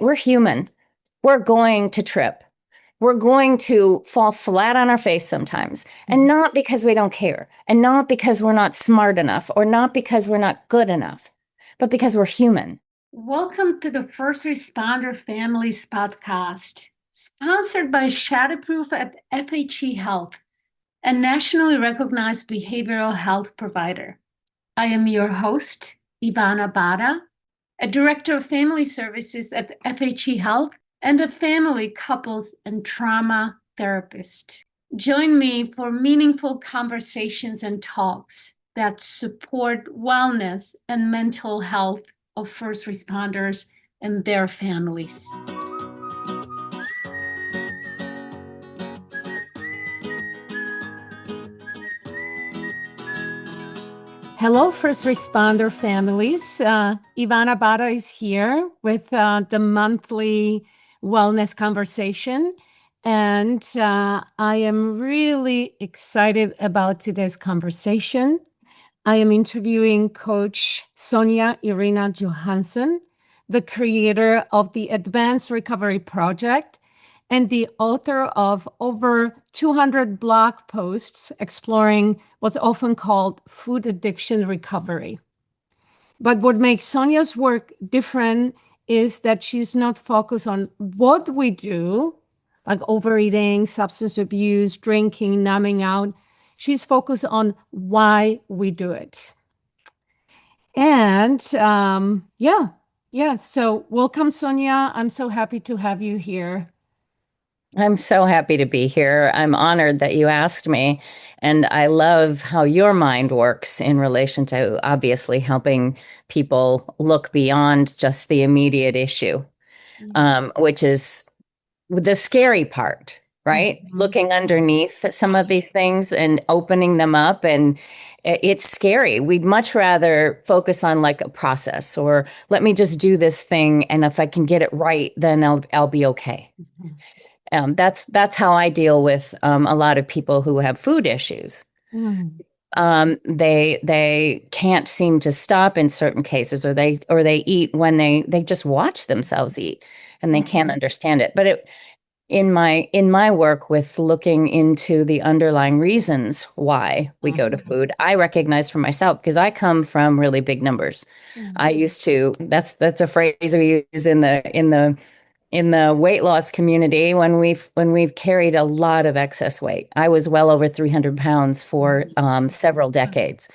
We're human. We're going to trip. We're going to fall flat on our face sometimes, and not because we don't care, and not because we're not smart enough, or not because we're not good enough, but because we're human. Welcome to the First Responder Families podcast, sponsored by Shadowproof at FHE Health, a nationally recognized behavioral health provider. I am your host, Ivona Bhadha, a director of family services at FHE Health and a family, couples, and trauma therapist. Join me for meaningful conversations and talks that support wellness and mental health of first responders and their families. Hello, first responder families. Ivona Bhadha is here with the monthly wellness conversation. And I am really excited about today's conversation. I am interviewing Coach Sonja Irina Johansen, the creator of the Advanced Recovery Project and the author of over 200 blog posts exploring what's often called food addiction recovery. But what makes Sonja's work different is that she's not focused on what we do, like overeating, substance abuse, drinking, numbing out. She's focused on why we do it. And so welcome, Sonja. I'm so happy to have you here. I'm so happy to be here. I'm honored that you asked me. And I love how your mind works in relation to obviously helping people look beyond just the immediate issue, which is the scary part, right? Mm-hmm. Looking underneath some of these things and opening them up. And it's scary. We'd much rather focus on like a process, or let me just do this thing. And if I can get it right, then I'll be okay. Mm-hmm. That's how I deal with a lot of people who have food issues. They can't seem to stop in certain cases, or they eat when they just watch themselves eat, and they can't understand it. But in my work with looking into the underlying reasons why we go to food, I recognize for myself, because I come from really big numbers. I used to, that's a phrase we use in the weight loss community when we've carried a lot of excess weight. I was well over 300 pounds for several decades,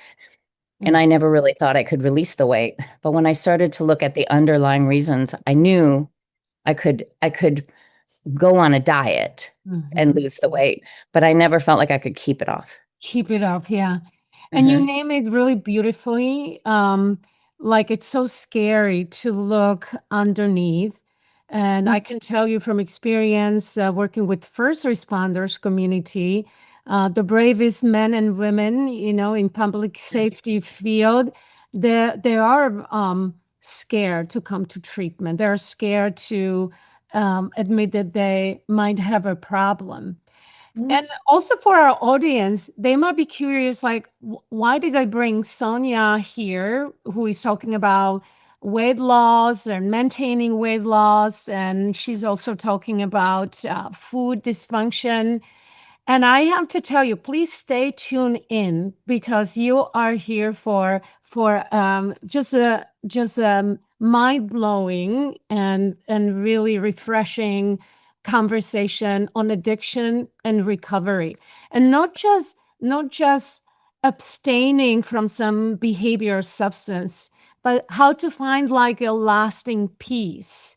and I never really thought I could release the weight. But when I started to look at the underlying reasons, I knew I could go on a diet and lose the weight, but I never felt like I could keep it off. Keep it off, yeah. And you name it really beautifully. Like, it's so scary to look underneath. And I can tell you from experience working with first responders community, the bravest men and women, in public safety field, they are scared to come to treatment. They're scared to admit that they might have a problem. And also for our audience, they might be curious, like, why did I bring Sonja here, who is talking about weight loss and maintaining weight loss, and she's also talking about food dysfunction. And I have to tell you, please stay tuned in, because you are here for just a mind-blowing and really refreshing conversation on addiction and recovery, and not just abstaining from some behavior or substance, but how to find like a lasting peace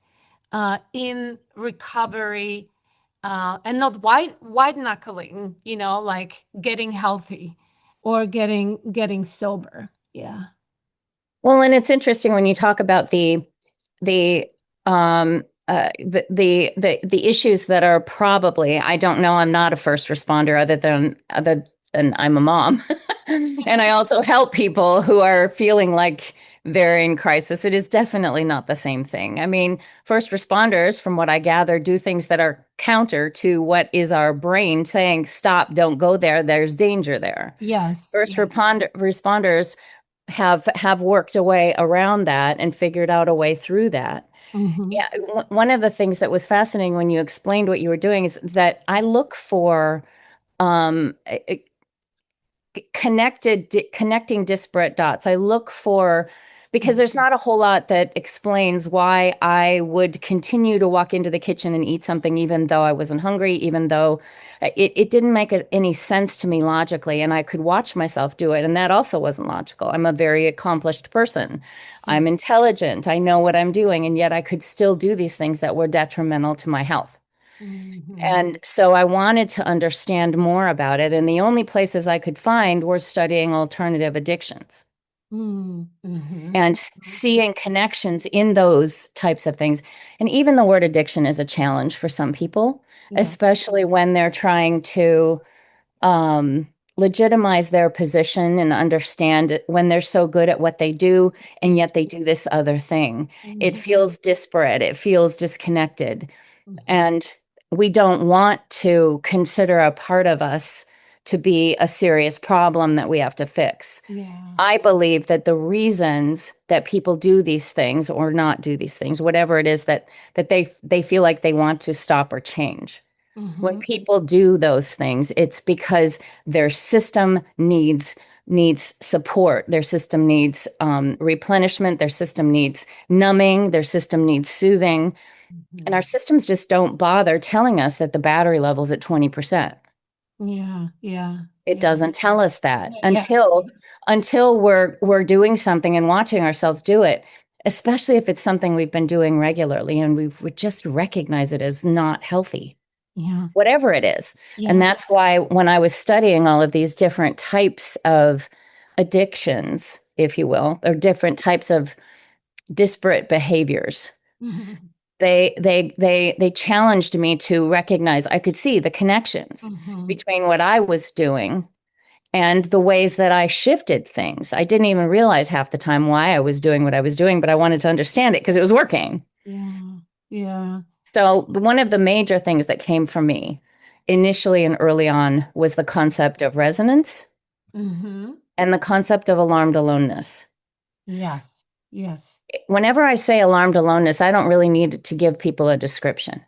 in recovery, and not white knuckling, like getting healthy or getting sober. Yeah. Well, and it's interesting when you talk about the issues that are probably, I don't know, I'm not a first responder other than I'm a mom. And I also help people who are feeling like they're in crisis. It is definitely not the same thing. I mean, first responders, from what I gather, do things that are counter to what is our brain saying, stop, don't go there, there's danger there. Yes. First responders have worked a way around that and figured out a way through that. Mm-hmm. Yeah, one of the things that was fascinating when you explained what you were doing is that I look for um, connecting disparate dots. I look for because there's not a whole lot that explains why I would continue to walk into the kitchen and eat something even though I wasn't hungry, even though it didn't make any sense to me logically, and I could watch myself do it, and that also wasn't logical. I'm a very accomplished person. I'm intelligent. I know what I'm doing, and yet I could still do these things that were detrimental to my health. Mm-hmm. And so I wanted to understand more about it. And the only places I could find were studying alternative addictions Mm-hmm. and seeing connections in those types of things. And even the word addiction is a challenge for some people, Yeah. especially when they're trying to um, legitimize their position and understand when they're so good at what they do, and yet they do this other thing. It Mm-hmm. feels disparate, it feels disconnected. Mm-hmm. And we don't want to consider a part of us to be a serious problem that we have to fix. Yeah. I believe that the reasons that people do these things or not do these things, whatever it is that they feel like they want to stop or change. When Mm-hmm. people do those things, it's because their system needs support. Their system needs replenishment. Their system needs numbing. Their system needs soothing. And Mm-hmm. our systems just don't bother telling us that the battery level's at 20%. Yeah. Yeah. It Yeah. doesn't tell us that Yeah. Yeah. until we're doing something and watching ourselves do it, especially if it's something we've been doing regularly and we would just recognize it as not healthy, Yeah. whatever it is. And Yeah. that's why when I was studying all of these different types of addictions, if you will, or different types of disparate behaviors, Mm-hmm. they challenged me to recognize I could see the connections Mm-hmm. between what I was doing and the ways that I shifted things. I didn't even realize half the time why I was doing what I was doing, but I wanted to understand it because it was working. Yeah. Yeah. So one of the major things that came from me initially and early on was the concept of resonance Mm-hmm. and the concept of alarmed aloneness. Yes. Yes. Whenever I say alarmed aloneness, I don't really need to give people a description.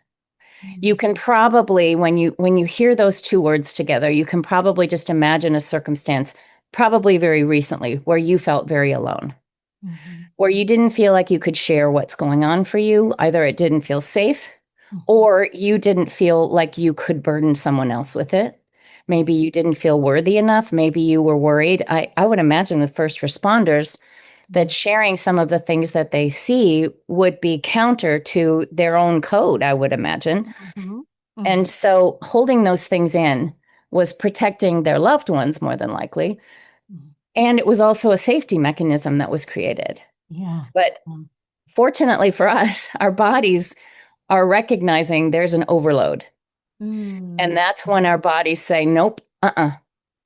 You Mm-hmm. can probably, when you hear those two words together, you can probably just imagine a circumstance, probably very recently, where you felt very alone, Mm-hmm. where you didn't feel like you could share what's going on for you. Either it didn't feel safe, or you didn't feel like you could burden someone else with it. Maybe you didn't feel worthy enough. Maybe you were worried. I would imagine with first responders, that sharing some of the things that they see would be counter to their own code, I would imagine. Mm-hmm. Mm-hmm. And so holding those things in was protecting their loved ones more than likely. Mm-hmm. And it was also a safety mechanism that was created. Yeah. But fortunately for us, our bodies are recognizing there's an overload. And Mm-hmm. that's when our bodies say, nope,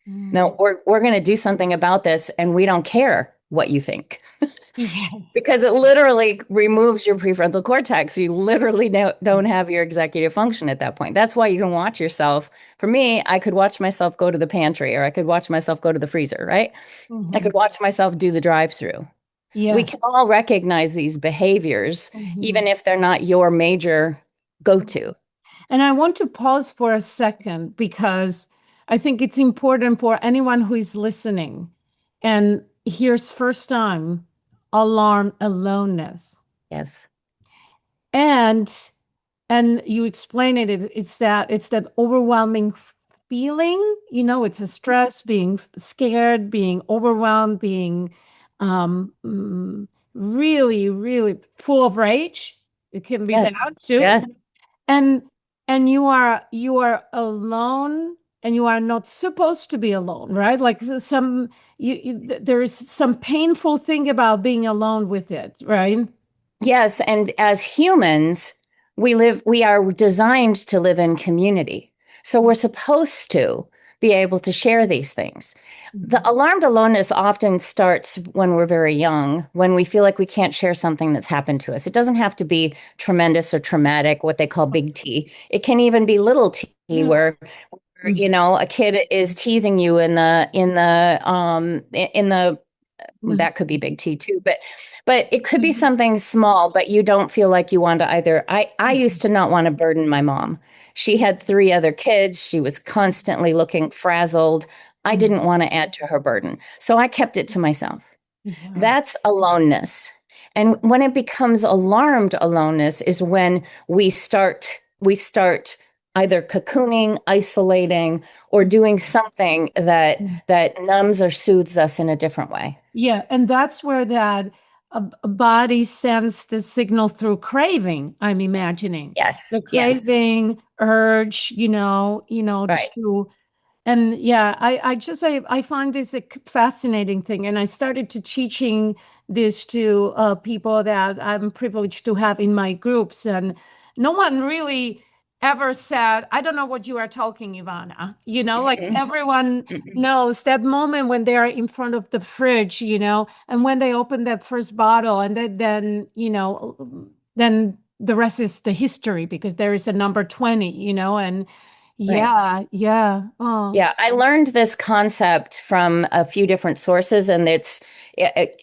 no, we're going to do something about this. And we don't care what you think. Yes. Because it literally removes your prefrontal cortex. You literally don't have your executive function at that point. That's why you can watch yourself. For me, I could watch myself go to the pantry or I could watch myself go to the freezer, right? I Mm-hmm. could watch myself do the drive-through. We Yes. can all recognize these behaviors, Mm-hmm. even if they're not your major go-to. And I want to pause for a second because I think it's important for anyone who is listening and hears first time alarm aloneness. Yes. And you explain it, it's that overwhelming feeling, it's a stress, being scared, being overwhelmed, being um mm, really, really full of rage. It can be that Yes. too. Yes. and you are alone, and you are not supposed to be alone, right? Like there is some painful thing about being alone with it, right? Yes, and as humans, we are designed to live in community. So we're supposed to be able to share these things. The Mhm. alarmed aloneness often starts when we're very young, when we feel like we can't share something that's happened to us. It doesn't have to be tremendous or traumatic, what they call big T. It can even be little t, Yeah. where Mhm. a kid is teasing you in the that could be big T too, but it could be something small, but you don't feel like you want to either. I used to not want to burden my mom. She had three other kids. She was constantly looking frazzled. I didn't want to add to her burden. So I kept it to myself. Yeah. That's aloneness. And when it becomes alarmed aloneness is when we start either cocooning, isolating, or doing something that numbs or soothes us in a different way. Yeah, and that's where that body sends the signal through craving, I'm imagining. Yes, The yes, craving, urge, right. to and yeah, I find this a fascinating thing, and I started to teaching this to people that I'm privileged to have in my groups, and no one really ever said, "I don't know what you are talking, Ivana." Like Mhm, everyone mhm. knows that moment when they are in front of the fridge, and when they open that first bottle, and then the rest is the history because there is a number 20, and Right. yeah, yeah. Oh. Yeah, I learned this concept from a few different sources, and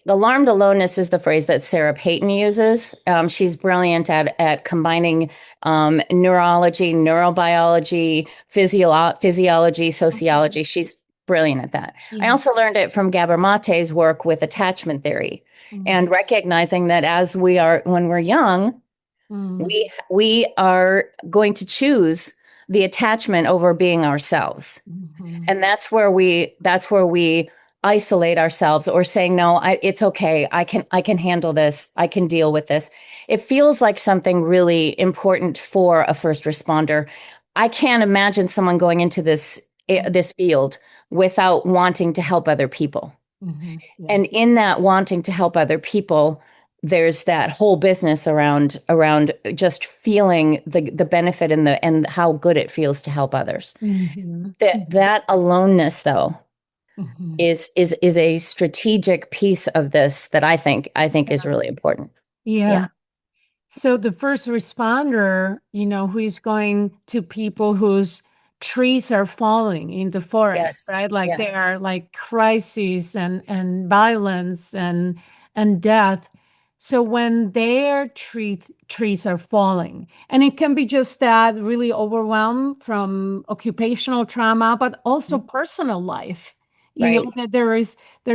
alarmed aloneness is the phrase that Sarah Payton uses. She's brilliant at combining neurology, neurobiology, physiology, sociology. She's brilliant at that. I Yeah. also learned it from Gabor Mate's work with attachment theory Mm, and recognizing that when we're young, mm, we are going to choose the attachment over being ourselves, mhm, and that's where we isolate ourselves or saying no, it's okay, I can handle this, I can deal with this. It feels like something really important for a first responder. I can't imagine someone going into this field without wanting to help other people, mhm, yeah. and in that wanting to help other people, there's that whole business around just feeling the benefit and how good it feels to help others. Mhm, That aloneness, though, mhm. is a strategic piece of this that I think is really important. Yeah. Yeah. So the first responder, who is going to people whose trees are falling in the forest, Yes. right? Like Yes. there are like crises and violence and death. So when their trees are falling, and it can be just that really overwhelmed from occupational trauma, but also personal life. Right. That there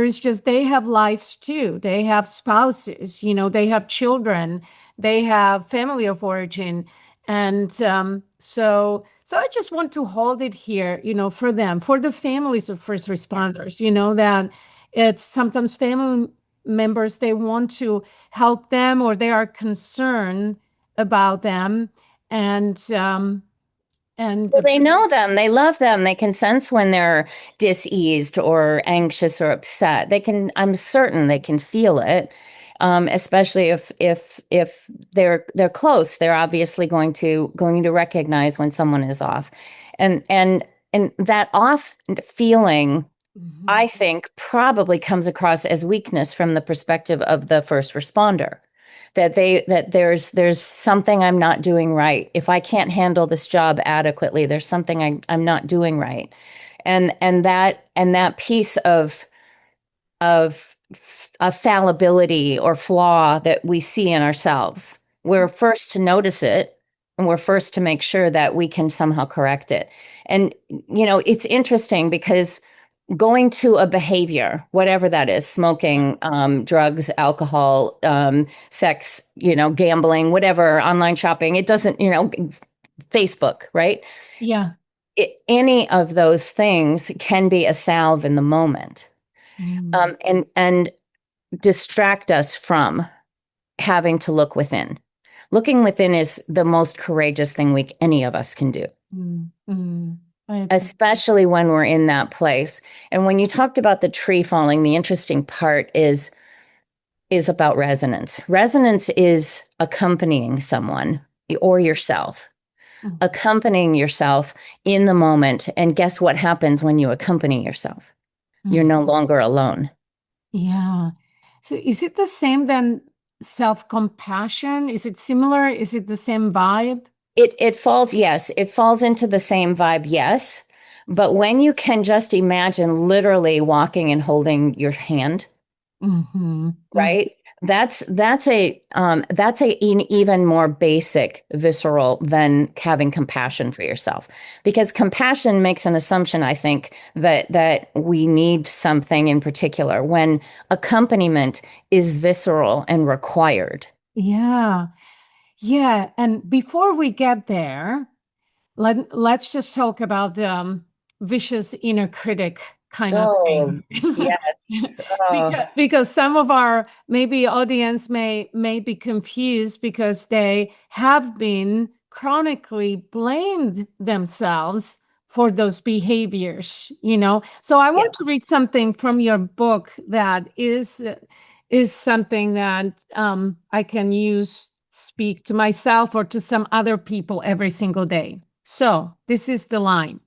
is just they have lives too. They have spouses, they have children, they have family of origin, and so I just want to hold it here, for them, for the families of first responders, that it's sometimes family members, they want to help them, or they are concerned about them, and Well, the they know them, they love them, they can sense when they're diseased or anxious or upset. I'm certain they can feel it. Especially if they're close, they're obviously going to recognize when someone is off. And that off feeling, Mhm, I think, probably comes across as weakness from the perspective of the first responder. That there's something I'm not doing right. If I can't handle this job adequately, there's something I'm not doing right. And that piece of a fallibility or flaw that we see in ourselves, we're first to notice it, and we're first to make sure that we can somehow correct it. And it's interesting because going to a behavior, whatever that is, smoking, drugs, alcohol, sex, gambling, whatever, online shopping, it doesn't, Facebook, right? yeah. Any of those things can be a salve in the moment, Mm, and distract us from having to look within. Looking within is the most courageous thing any of us can do, I agree. especially when we're in that place. And when you talked about the tree falling, the interesting part is about resonance. Resonance is accompanying someone or yourself, Mhm, accompanying yourself in the moment. And guess what happens when you accompany yourself? You're mhm. no longer alone. Yeah. So is it the same than self-compassion? Is it similar? Is it the same vibe? Yes, it falls into the same vibe, yes. But when you can just imagine literally walking and holding your hand, Mm-hmm. right? That's an even more basic visceral than having compassion for yourself, because compassion makes an assumption, I think, that we need something in particular when accompaniment is visceral and required. Yeah. Yeah. And before we get there, let's just talk about the vicious inner critic kind of Oh, thing. yes. Oh, Because some of our maybe audience may be confused because they have been chronically blamed themselves for those behaviors, you know. So I want to yes. read something from your book that is something that I can use speak to myself or to some other people every single day. So this is the line.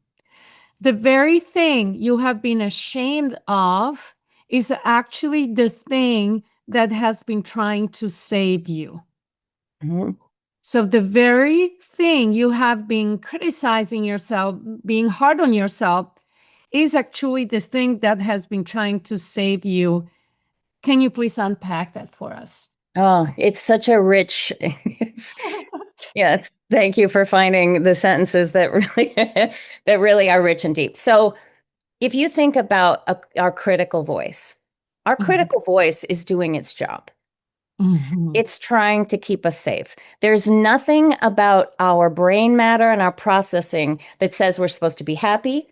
The very thing you have been ashamed of is actually the thing that has been trying to save you. Mhm. So the very thing you have been criticizing yourself, being hard on yourself, is actually the thing that has been trying to save you. Can you please unpack that for us? Oh, it's such a rich, yes. Thank you for finding the sentences that really that really are rich and deep. So if you think about our Mhm. critical voice is doing its job. Mhm. It's trying to keep us safe. There's nothing about our brain matter and our processing that says we're supposed to be happy,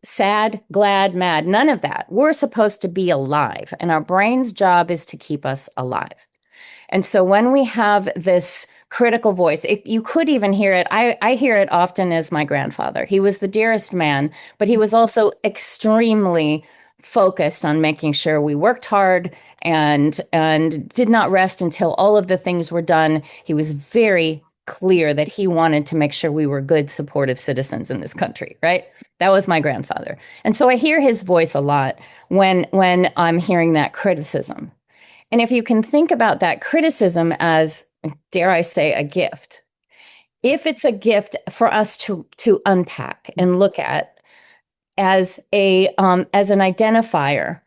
sad, glad, mad. None of that. We're supposed to be alive, and our brain's job is to keep us alive. And so when we have this critical voice, you could even hear it. I hear it often as my grandfather. He was the dearest man, but he was also extremely focused on making sure we worked hard and did not rest until all of the things were done. He was very clear that he wanted to make sure we were good, supportive citizens in this country, right? That was my grandfather. And so I hear his voice a lot when I'm hearing that criticism. And if you can think about that criticism as, dare I say, a gift, if it's a gift for us to unpack and look at as an identifier,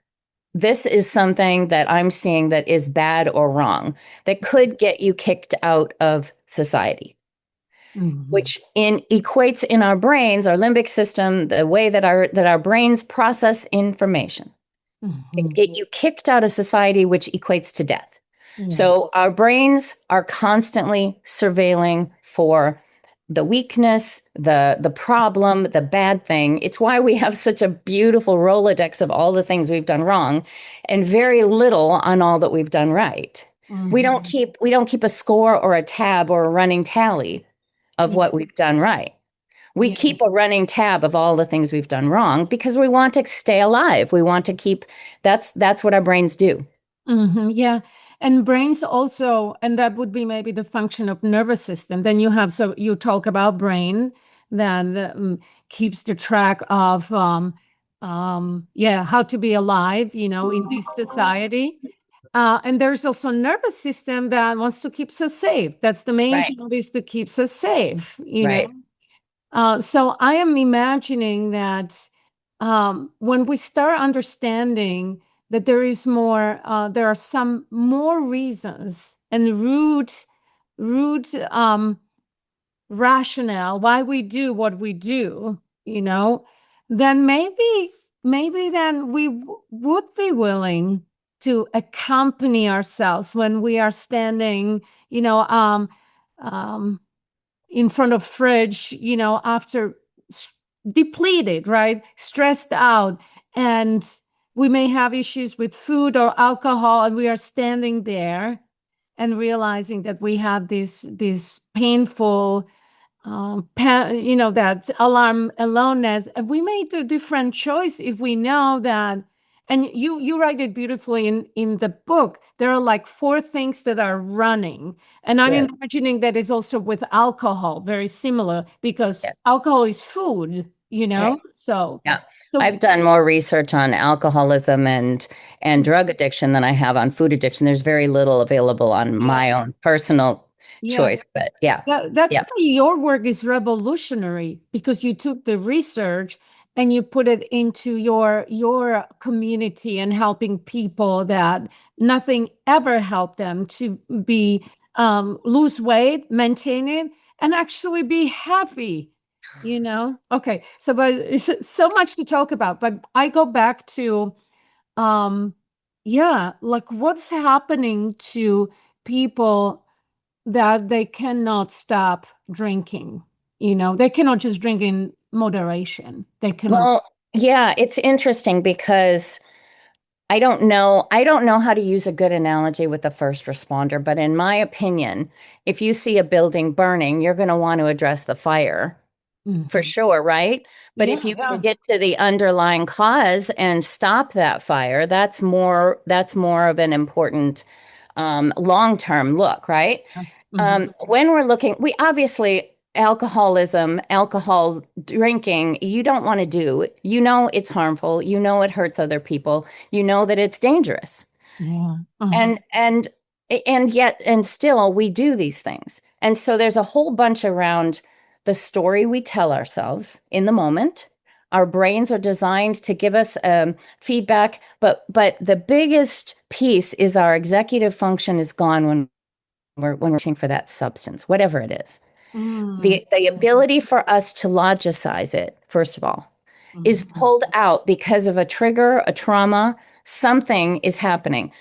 this is something that I'm seeing that is bad or wrong, that could get you kicked out of society, Mhm. which in equates in our brains, our limbic system, the way that our brains process information, can Mhm. get you kicked out of society, which equates to death. Yeah. So our brains are constantly surveilling for the weakness, the problem, the bad thing. It's why we have such a beautiful Rolodex of all the things we've done wrong and very little on all that we've done right. Mhm. We don't keep a score or a tab or a running tally of Yeah. what we've done right. We Yeah. keep a running tab of all the things we've done wrong because we want to stay alive. We want to keep that's what our brains do. Yeah. And brains also, and that would be maybe the function of nervous system. Then you have, so you talk about brain that keeps the track of, yeah, how to be alive, you know, in this society. And there's also nervous system that wants to keep us safe. That's the main Right. job, is to keep us safe, you know. Right. So I am imagining that when we start understanding that there are some more reasons and root rationale why we do what we do, you know, then maybe then we would be willing to accompany ourselves when we are standing, you know, um, in front of fridge, you know, after depleted, right? Stressed out. And we may have issues with food or alcohol, and we are standing there and realizing that we have this painful you know, that alarm aloneness. And we made a different choice if we know that. And you write it beautifully in the book. There are like four things that are running, and I'm Yes. imagining that it's also with alcohol very similar, because Yes. alcohol is food, you Right. know. So Yeah. so I've done more research on alcoholism and drug addiction than I have on food addiction. There's very little available on yeah, my own personal yeah. choice, but yeah. That's Yeah. why your work is revolutionary, because you took the research and you put it into your community and helping people that nothing ever helped them to be lose weight, maintain it, and actually be happy, Okay, so but it's so much to talk about, but I go back to yeah, like what's happening to people that they cannot stop drinking. They cannot just drink in moderation. They cannot. Well, yeah, it's interesting because I don't know how to use a good analogy with a first responder, but in my opinion, if you see a building burning, you're going to want to address the fire for Mhm. sure, right? But Yeah, if you can yeah. get to the underlying cause and stop that fire, that's more of an important long-term look, right? Mhm. When we're looking, we obviously alcoholism, alcohol drinking, you don't want to do. You know it's harmful. You know it hurts other people. You know that it's dangerous. Yeah. And yet and still we do these things. And so there's a whole bunch around the story we tell ourselves in the moment. Our brains are designed to give us feedback, but the biggest piece is our executive function is gone when we're reaching for that substance, whatever it is. Mm. The ability for us to logicize it, first of all, is Mhm. pulled out because of a trigger, a trauma, something is happening.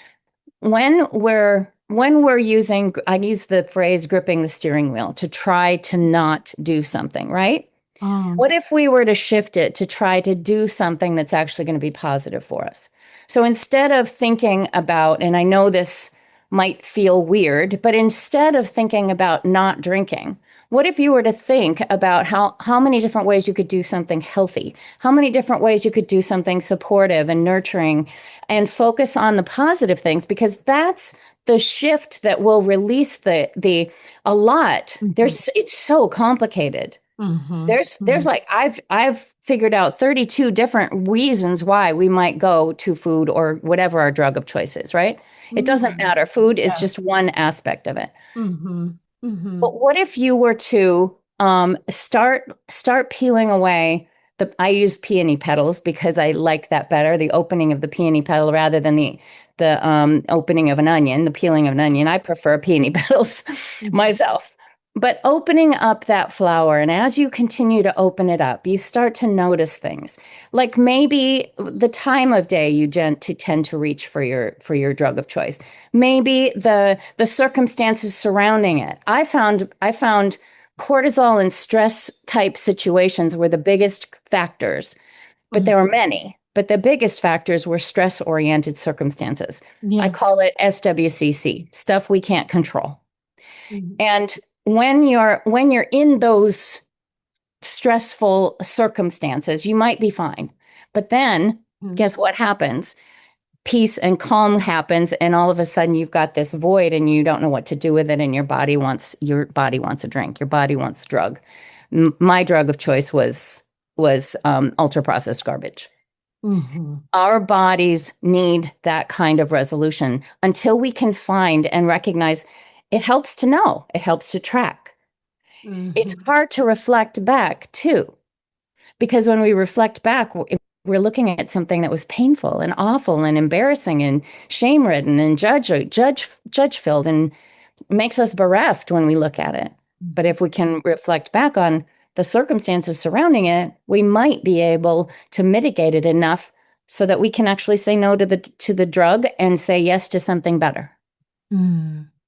When we're using, I use the phrase gripping the steering wheel to try to not do something, right? Um, What if we were to shift it to try to do something that's actually going to be positive for us? So instead of thinking about, and I know this might feel weird, but instead of thinking about not drinking, what if you were to think about how many different ways you could do something healthy, how many different ways you could do something supportive and nurturing, and focus on the positive things, because that's the shift that will release the a lot. mhm. It's so complicated. Mhm. There's Mhm. like I've figured out 32 different reasons why we might go to food or whatever our drug of choice is, right? It doesn't Mm. matter. Food is Yeah. just one aspect of it. Mhm. Mhm. But what if you were to start peeling away I use peony petals because I like that better, the opening of the peony petal rather than the opening of an onion, the peeling of an onion. I prefer peony petals Mhm. myself. But opening up that flower, and as you continue to open it up, you start to notice things like maybe the time of day you tend to reach for your drug of choice. Maybe the circumstances surrounding it. I found cortisol and stress type situations were the biggest factors, but Mhm. there were many. But the biggest factors were stress oriented circumstances. I Yeah. call it SWCC, stuff we can't control. Mhm. And when you're in those stressful circumstances, you might be fine. But then Mhm. guess what happens? Peace and calm happens, and all of a sudden you've got this void and you don't know what to do with it, and your body wants a drink, your body wants a drug. My drug of choice was ultra processed garbage. Mhm. Our bodies need that kind of resolution until we can find and recognize. It helps to know, it helps to track. It's Mhm. hard to reflect back too, because when we reflect back, we're looking at something that was painful and awful and embarrassing and shame-ridden and judge filled, and makes us bereft when we look at it. But if we can reflect back on the circumstances surrounding it, we might be able to mitigate it enough so that we can actually say no to the drug and say yes to something better.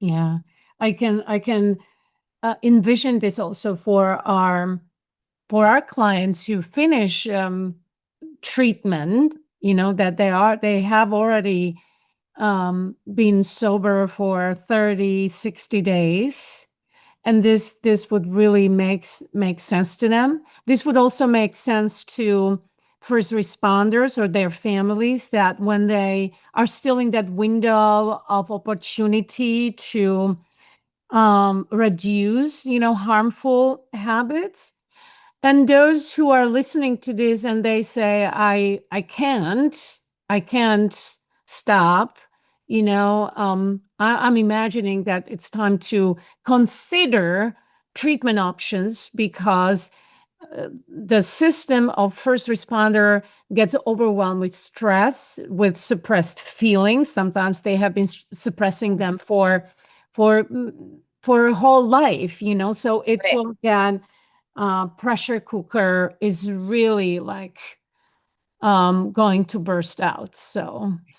Yeah. I can envision this also for our clients who finish treatment, that they have already been sober for 30, 60 days. And this would really make sense to them. This would also make sense to first responders or their families, that when they are still in that window of opportunity to reduce, harmful habits. And those who are listening to this and they say, I can't stop, I'm imagining that it's time to consider treatment options, because the system of first responder gets overwhelmed with stress, with suppressed feelings. Sometimes they have been suppressing them for for a whole life, you know. So it Right. will get pressure cooker is really like going to burst out.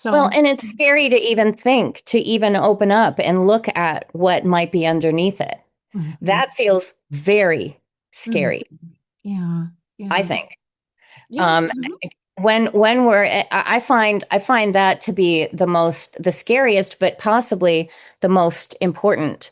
Well, and it's scary to even think, to even open up and look at what might be underneath it. Mhm. That feels very Mhm. scary, Yeah, I yeah, think. yeah. Um, when we're, I find that to be the scariest, but possibly the most important.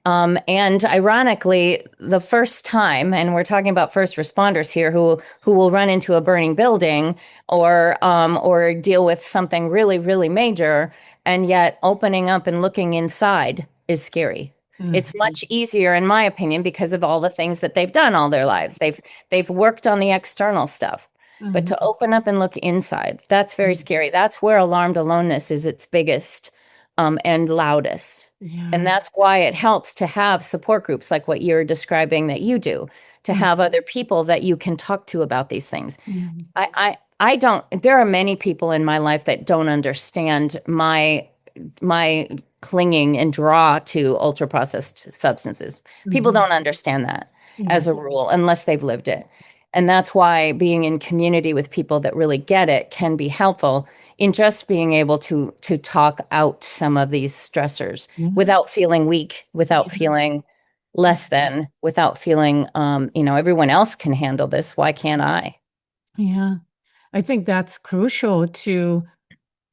And ironically, the first time, and we're talking about first responders here who will run into a burning building or deal with something really, really major, and yet opening up and looking inside is scary. It's Mhm. much easier, in my opinion, because of all the things that they've done all their lives. They've worked on the external stuff. But Mhm. to open up and look inside, that's very scary. That's where alarmed aloneness is its biggest and loudest. And Yeah. that's why it helps to have support groups like what you're describing that you do, to Mhm. have other people that you can talk to about these things. Mhm. I don't, there are many people in my life that don't understand my clinging and draw to ultra processed substances. People Mhm. don't understand that Yeah. as a rule unless they've lived it. And that's why being in community with people that really get it can be helpful in just being able to talk out some of these stressors Yeah. without feeling weak, without feeling less than, without feeling everyone else can handle this. Why can't I? Yeah. I think that's crucial to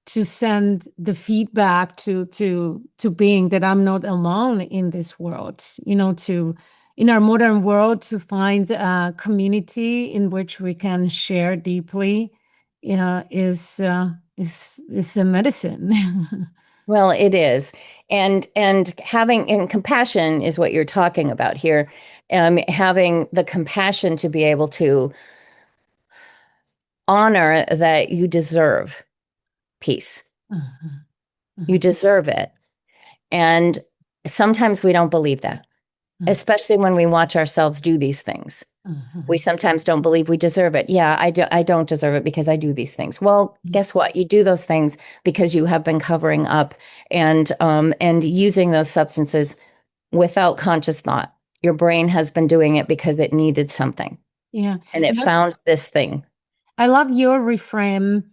send the feedback to being that I'm not alone in this world. You know, to in our modern world to find a community in which we can share deeply, is a medicine. Well, it is. And having and compassion is what you're talking about here. Having the compassion to be able to honor that you deserve peace. Mhm, You mhm, deserve it. And sometimes we don't believe that, mhm, especially when we watch ourselves do these things. We mhm. sometimes don't believe we deserve it. Yeah, I don't deserve it because I do these things. Well, guess what? You do those things because you have been covering up and using those substances without conscious thought. Your brain has been doing it because it needed something Yeah. and it And found this thing. I love your reframe.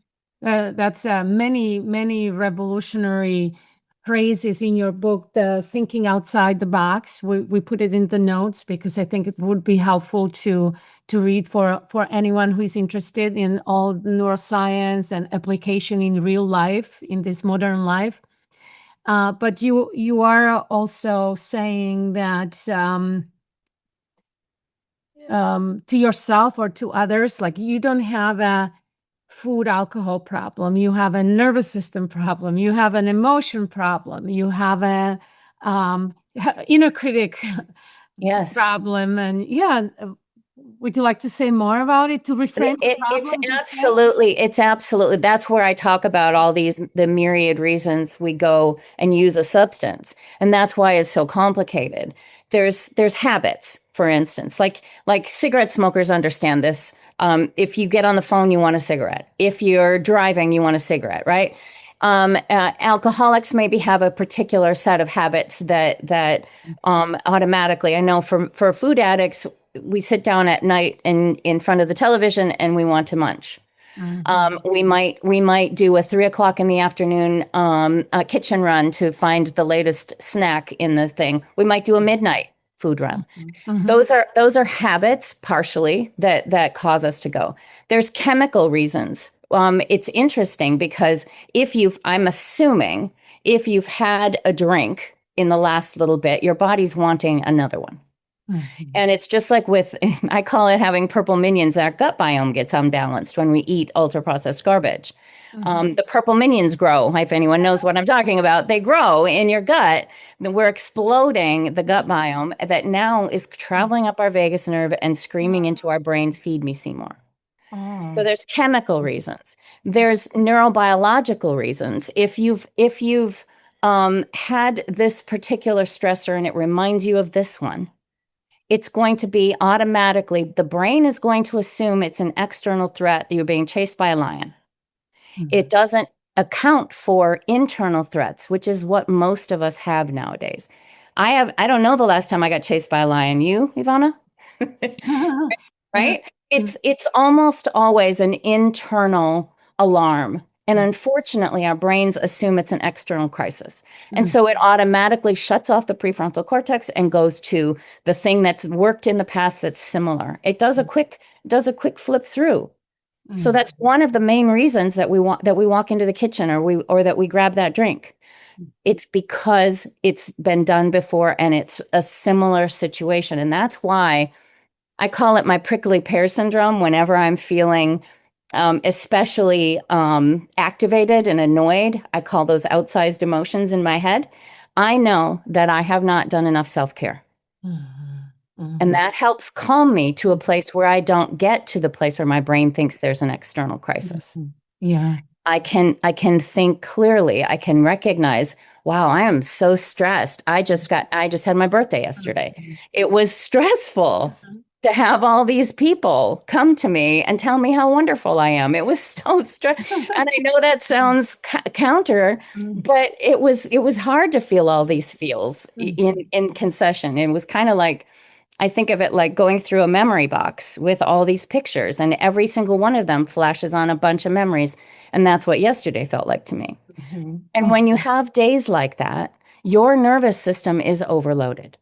That's many, many revolutionary phrases in your book, the thinking outside the box. We put it in the notes because I think it would be helpful to read for anyone who is interested in all neuroscience and application in real life, in this modern life. But you are also saying that to yourself or to others, like you don't have a food alcohol problem, you have a nervous system problem, you have an emotion problem, you have a um, inner critic Yes. problem. And yeah, would you like to say more about it to reframe the It's problem this way? absolutely, that's where I talk about all the myriad reasons we go and use a substance. And that's why it's so complicated. There's habits, for instance, like cigarette smokers understand this. If you get on the phone, you want a cigarette. If you're driving, you want a cigarette, right? Alcoholics maybe have a particular set of habits that automatically. I know for food addicts, we sit down at night in front of the television and we want to munch. Mhm. We might do a 3 o'clock in the afternoon a kitchen run to find the latest snack in the thing. We might do a midnight food run. Mhm. Mhm. Those are habits partially that cause us to go. There's chemical reasons. It's interesting because I'm assuming if you've had a drink in the last little bit, your body's wanting another one. Mhm. And it's just like with, I call it having purple minions. Our gut biome gets unbalanced when we eat ultra processed garbage. Mhm. The purple minions grow. If anyone knows what I'm talking about, they grow in your gut. Then we're exploding the gut biome that now is traveling up our vagus nerve and screaming into our brains, feed me, Seymour. So Oh. there's chemical reasons. There's neurobiological reasons. If you've had this particular stressor and it reminds you of this one, it's going to be automatically, the brain is going to assume it's an external threat that you're being chased by a lion. It doesn't account for internal threats, which is what most of us have nowadays. I don't know the last time I got chased by a lion. You, Ivana? Right? It's almost always an internal alarm. And unfortunately, our brains assume it's an external crisis. And so it automatically shuts off the prefrontal cortex and goes to the thing that's worked in the past that's similar. It does a quick flip through. So that's one of the main reasons that we walk into the kitchen or that we grab that drink. It's because it's been done before and it's a similar situation. And that's why I call it my prickly pear syndrome whenever I'm feeling especially activated and annoyed. I call those outsized emotions in my head. I know that I have not done enough self-care. And that helps calm me to a place where I don't get to the place where my brain thinks there's an external crisis. Yeah. I can think clearly. I can recognize, wow, I am so stressed. I just had my birthday yesterday. It was stressful to have all these people come to me and tell me how wonderful I am. It was so stressful. And I know that sounds counter, but it was hard to feel all these feels in concession. It was kind of like, I think of it like going through a memory box with all these pictures, and every single one of them flashes on a bunch of memories. And that's what yesterday felt like to me. And when you have days like that, your nervous system is overloaded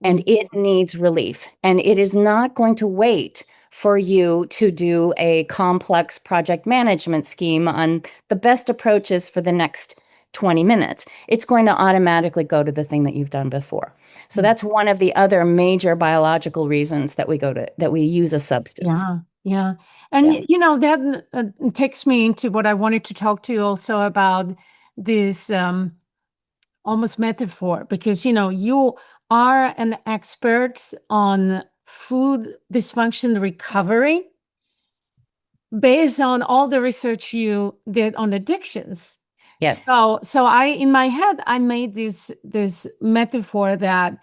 and it needs relief. And it is not going to wait for you to do a complex project management scheme on the best approaches for the next 20 minutes. It's going to automatically go to the thing that you've done before. So that's one of the other major biological reasons that we use a substance. Yeah. And that takes me into what I wanted to talk to you also about, this almost metaphor, because you are an expert on food dysfunction recovery based on all the research you did on addictions. Yes. So I, in my head, I made this metaphor that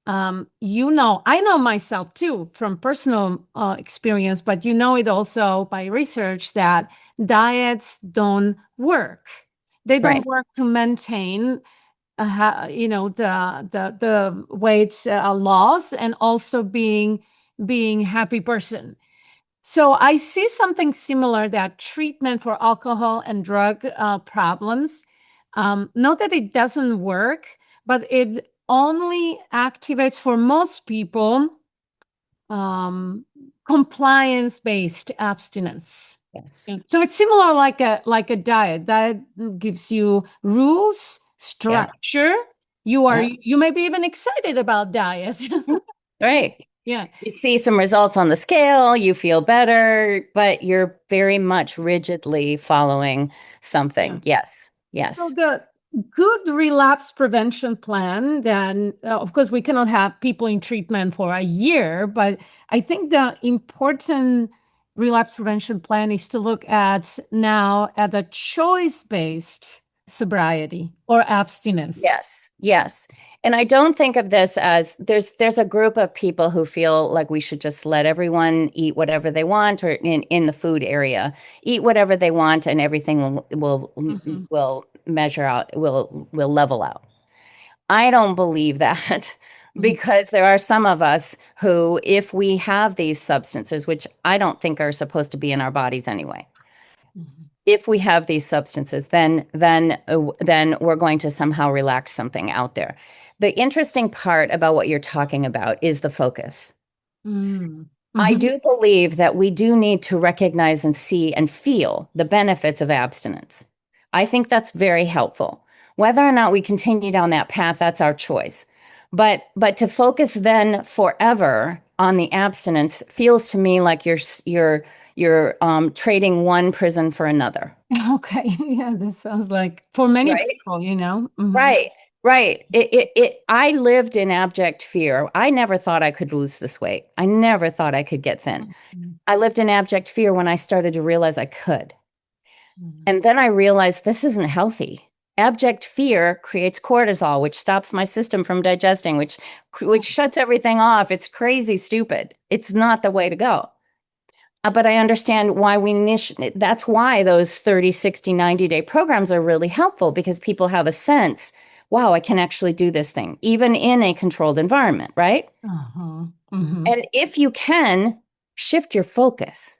I know myself too from personal experience, but it also by research, that diets don't work. They don't work to maintain the weight loss and also being happy person. So I see something similar, that treatment for alcohol and drug problems, not that it doesn't work, but it only activates for most people compliance-based abstinence. Yes. So it's similar like a diet. Diet gives you rules, structure. You may be even excited about diet. Right. Yeah. You see some results on the scale, you feel better, but you're very much rigidly following something. Yes. So the good relapse prevention plan, then, of course, we cannot have people in treatment for a year, but I think the important relapse prevention plan is to look at a choice-based sobriety or abstinence. Yes. And I don't think of this as there's a group of people who feel like we should just let everyone eat whatever they want, or in the food area, eat whatever they want and everything will measure out, will level out. I don't believe that because there are some of us who, if we have these substances, which I don't think are supposed to be in our bodies anyway, if we have these substances, then we're going to somehow relax something out there. The interesting part about what you're talking about is the focus. I do believe that we do need to recognize and see and feel the benefits of abstinence. I think that's very helpful. Whether or not we continue down that path, that's our choice. But to focus then forever on the abstinence feels to me like you're trading one prison for another. Okay. Yeah, this sounds like for many people, Right. I lived in abject fear. I never thought I could lose this weight. I never thought I could get thin. I lived in abject fear when I started to realize I could. And then I realized this isn't healthy. abject fear creates cortisol, which stops my system from digesting, which shuts everything off. It's crazy stupid. It's not the way to go. But I understand why that's why those 30, 60, 90-day programs are really helpful, because people have a sense, wow, I can actually do this thing, even in a controlled environment, right? Uh-huh. Mm-hmm. And if you can shift your focus,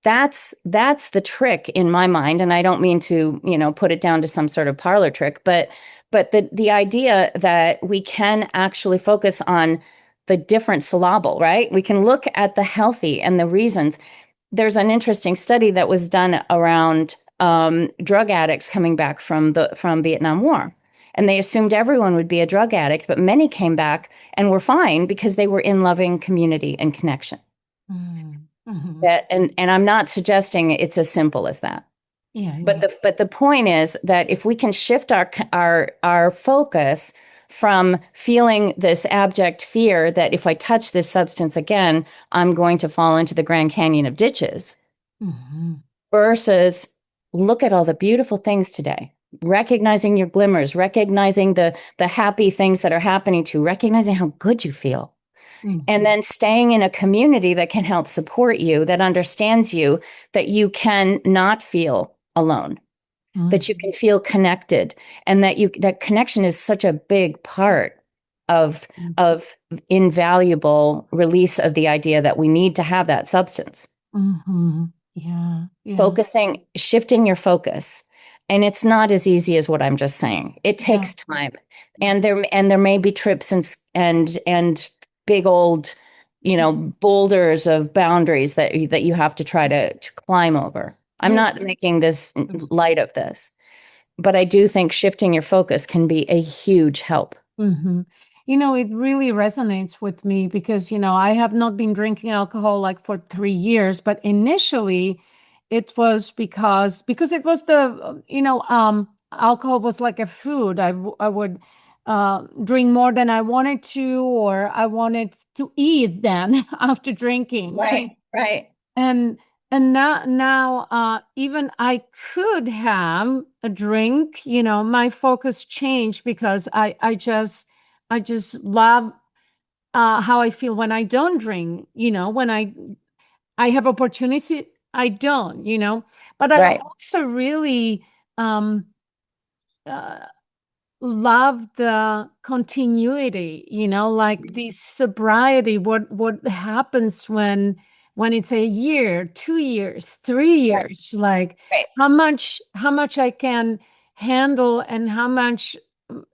that's the trick in my mind. And I don't mean to, put it down to some sort of parlor trick, but the idea that we can actually focus on the different syllable, right? We can look at the healthy and the reasons. There's an interesting study that was done around drug addicts coming back from Vietnam War. And they assumed everyone would be a drug addict, but many came back and were fine because they were in loving community and connection. Mm-hmm. And I'm not suggesting it's as simple as that. Yeah, yeah. But the point is that if we can shift our focus from feeling this abject fear that if I touch this substance again, I'm going to fall into the Grand Canyon of ditches, Mm-hmm. versus look at all the beautiful things today, recognizing your glimmers, recognizing the happy things that are happening to you, recognizing how good you feel. Mm-hmm. And then staying in a community that can help support you, that understands you, that you can not feel alone, that you can feel connected, and that connection is such a big part of invaluable release of the idea that we need to have that substance. Mm-hmm. Yeah. Shifting your focus. And it's not as easy as what I'm just saying. It takes time. And there may be trips and big old, boulders of boundaries that you have to try to climb over. I'm not making this light of this, but I do think shifting your focus can be a huge help. Mm-hmm. It really resonates with me because, I have not been drinking alcohol like for 3 years, but initially it was because it was alcohol was like a food. I would drink more than I wanted to, or I wanted to eat then after drinking. Right. And now even I could have a drink, my focus changed because I just love how I feel when I don't drink, when I have opportunity, I don't, but I Right. also really um uh, love the continuity, like this sobriety, what happens when it's a year, 2 years, 3 years, like Right. how much I can handle and how much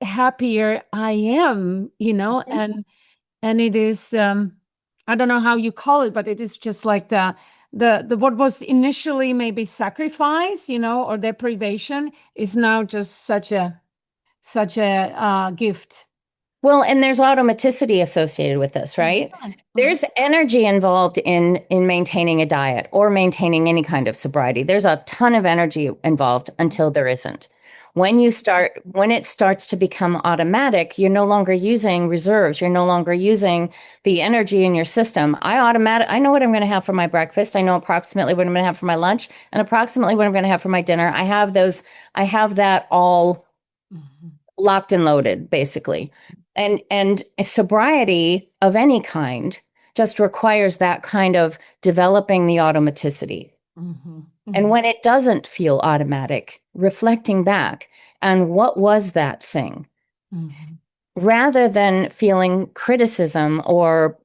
happier I am, and it is I don't know how you call it, but it is just like the what was initially maybe sacrifice, or deprivation is now just such a gift. Well, and there's automaticity associated with this, right? There's energy involved in maintaining a diet or maintaining any kind of sobriety. There's a ton of energy involved until there isn't. When it starts to become automatic, you're no longer using reserves. You're no longer using the energy in your system. I know what I'm going to have for my breakfast. I know approximately what I'm going to have for my lunch and approximately what I'm going to have for my dinner. I have that all locked and loaded, basically. And sobriety of any kind just requires that kind of developing the automaticity. And when it doesn't feel automatic, reflecting back on what was that thing, rather than feeling criticism or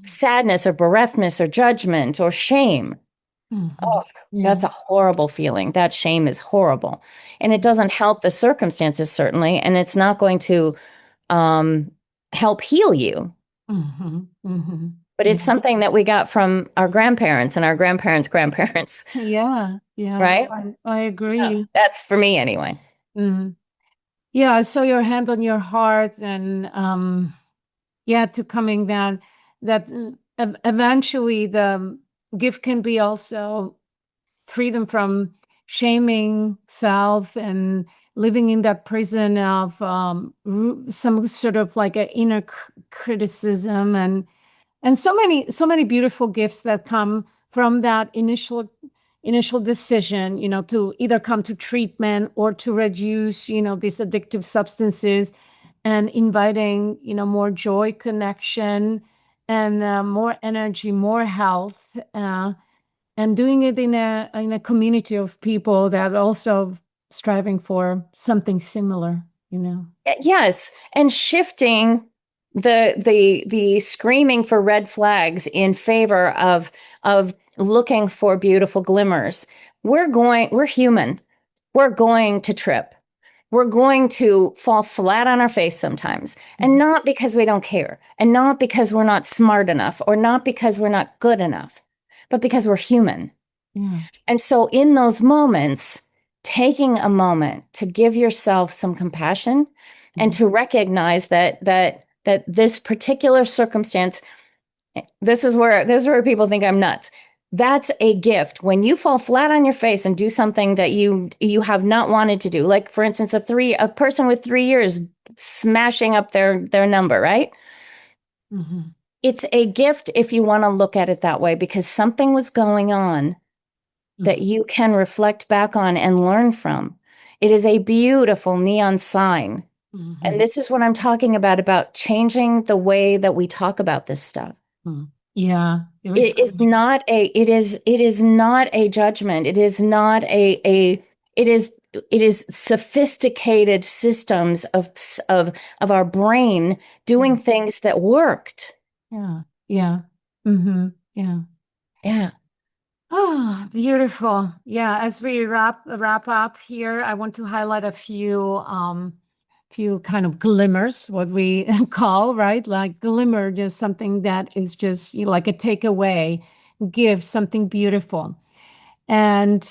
sadness or bereftness or judgment or shame. Oh, that's a horrible feeling. That shame is horrible. And it doesn't help the circumstances, certainly. And it's not going to help heal you. But it's something that we got from our grandparents and our grandparents' grandparents. Yeah, Right? I agree. That's for me anyway. Yeah, I saw your hand on your heart, and to coming down that eventually the gift can be also freedom from shaming self and living in that prison of some sort of like an inner criticism, and so many beautiful gifts that come from that initial initial decision, to either come to treatment or to reduce, these addictive substances, and inviting, more joy, connection, and more energy, more health, and doing it in a community of people that also striving for something similar. Yes, and shifting the screaming for red flags in favor of looking for beautiful glimmers. We're human. We're going to trip. We're going to fall flat on our face sometimes, and not because we don't care, and not because we're not smart enough, or not because we're not good enough, but because we're human. Yeah. And so in those moments, taking a moment to give yourself some compassion and to recognize that this particular circumstance, this is where people think I'm nuts. That's a gift. When you fall flat on your face and do something that you have not wanted to do, like for instance, a person with 3 years smashing up their number, right? Mm-hmm. It's a gift if you want to look at it that way, because something was going on that you can reflect back on and learn from. It is a beautiful neon sign. Mm-hmm. And this is what I'm talking about changing the way that we talk about this stuff. Yeah. It is not a judgment. It is not it is sophisticated systems of our brain doing things that worked. Yeah. Yeah. Mm-hmm. Yeah. Yeah. Oh, beautiful. Yeah, as we wrap up here, I want to highlight a few kind of glimmers, what we call, right? Like glimmer, just something that is just like a takeaway, give something beautiful. And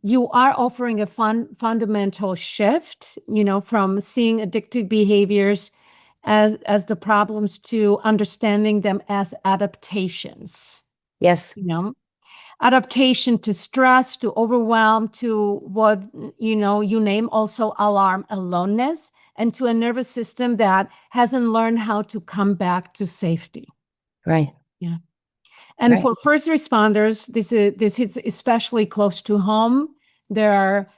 you are offering a fundamental shift, from seeing addictive behaviors as the problems to understanding them as adaptations. Yes. Adaptation to stress, to overwhelm, to what you name also alarm, aloneness, and to a nervous system that hasn't learned how to come back to safety. Right. Yeah. And Right. for first responders, this hits especially close to home. They're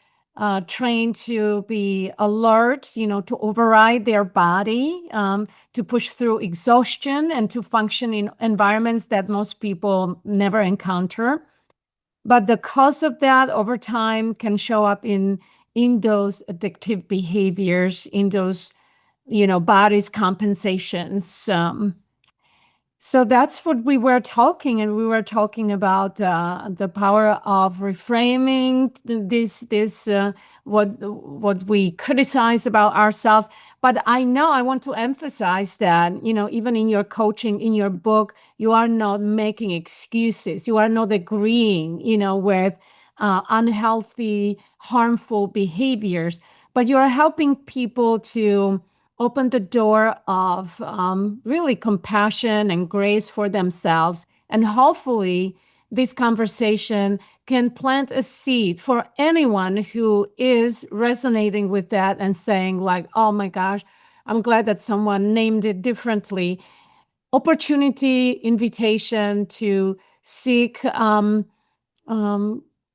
trained to be alert, to override their body, to push through exhaustion, and to function in environments that most people never encounter. But the cause of that over time can show up in those addictive behaviors, in those body's compensations. So that's what we were talking, and we were talking about the power of reframing this what we criticize about ourselves. But I want to emphasize that even in your coaching, in your book, you are not making excuses. You are not agreeing with unhealthy, harmful behaviors, but you are helping people to open the door of really compassion and grace for themselves. And hopefully, this conversation can plant a seed for anyone who is resonating with that and saying, like, oh my gosh, I'm glad that someone named it differently. Opportunity, invitation to seek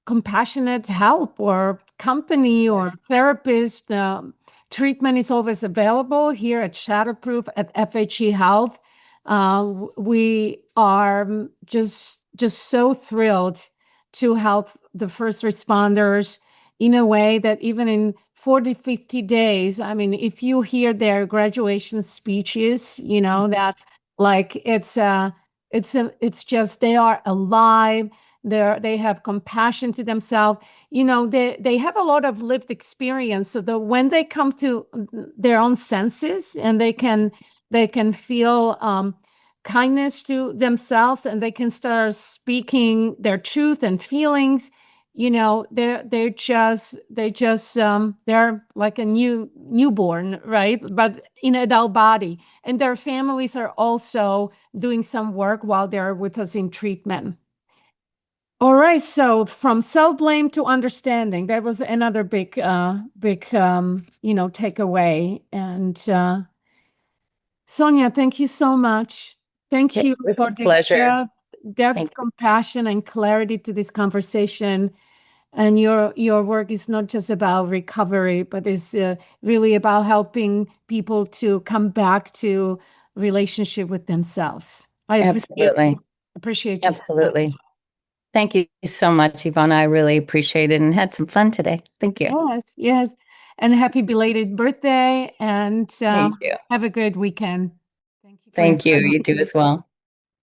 compassionate help or company or therapist. Treatment is always available here at Shatterproof at FHE Health. We are just so thrilled to help the first responders in a way that even in 40, 50 days, I mean, if you hear their graduation speeches, that's like it's just they are alive. They have compassion to themselves. They have a lot of lived experience, so that when they come to their own senses and they can feel kindness to themselves, and they can start speaking their truth and feelings. They're like a newborn, right? But in adult body, and their families are also doing some work while they're with us in treatment. All right, so from self-blame to understanding, that was another big takeaway. And Sonja, thank you so much. Thank you With for this pleasure. gift. depth, compassion, and clarity to this conversation. And your work is not just about recovery, but is really about helping people to come back to relationship with themselves. I Absolutely. appreciate you. Absolutely. Thank you so much, Ivona. I really appreciate it and had some fun today. Thank you. Yes, yes. And happy belated birthday, and Thank you. have a great weekend. Thank you. Thank you. You do as well.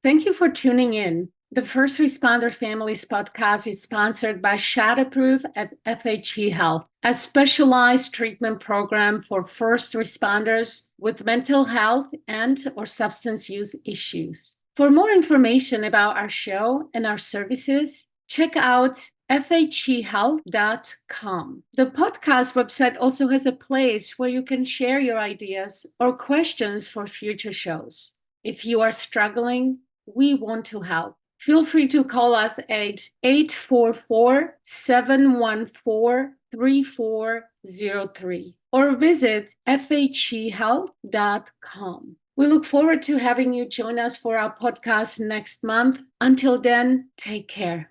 Thank you for tuning in. The First Responder Families podcast is sponsored by Shadowproof at FHE Health, a specialized treatment program for first responders with mental health and/or substance use issues. For more information about our show and our services, check out FHEHealth.com. The podcast website also has a place where you can share your ideas or questions for future shows. If you are struggling, we want to help. Feel free to call us at 844-714-3403 or visit FHEHealth.com. We look forward to having you join us for our podcast next month. Until then, take care.